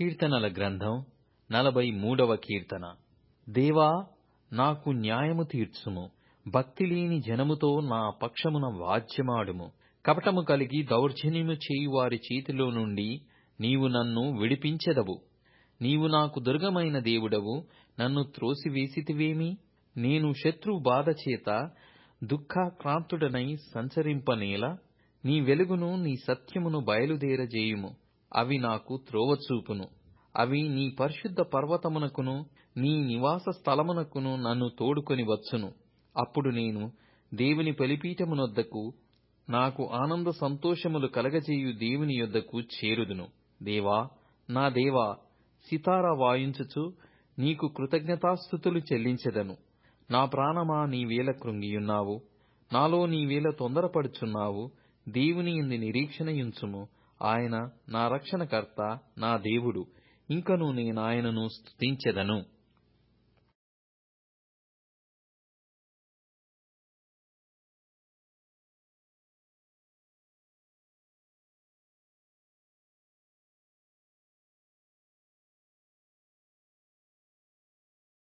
కీర్తనల గ్రంథం 43వ కీర్తన. దేవా, నాకు న్యాయము తీర్చుము, భక్తిలేని జనముతో నా పక్షమున వాద్యమాడుము. కపటము కలిగి దౌర్జన్యము చేయువారి చేతిలో నుండి నీవు నన్ను విడిపించెదవు. నీవు నాకు దుర్గమైన దేవుడవు, నన్ను త్రోసివేసితివేమి? నేను శత్రు బాధచేత దుఃఖాక్రాంతుడనై సంచరింపనేలా? నీ వెలుగును నీ సత్యమును బయలుదేరజేయుము, అవి నాకు త్రోవ చూపును. అవి నీ పరిశుద్ధ పర్వతమునకును నీ నివాస స్థలమునకును నన్ను తోడుకొని వచ్చును. అప్పుడు నేను దేవుని బలిపీఠమునొద్దకు, నాకు ఆనంద సంతోషములు కలగజేయు దేవుని యొద్దకు చేరుదును. దేవా, నా దేవా, సితారా వాయించుచు నీకు కృతజ్ఞతాస్తుతులు చెల్లించెదను. నా ప్రాణమా, నీవేళ కృంగియున్నావు? నాలో నీవేళ తొందరపడుచున్నావు? దేవుని యందు నిరీక్షణయుంచుము. ఆయన నా రక్షణకర్త, నా దేవుడు. ఇంకను నేనాయనను స్తుతించెదను.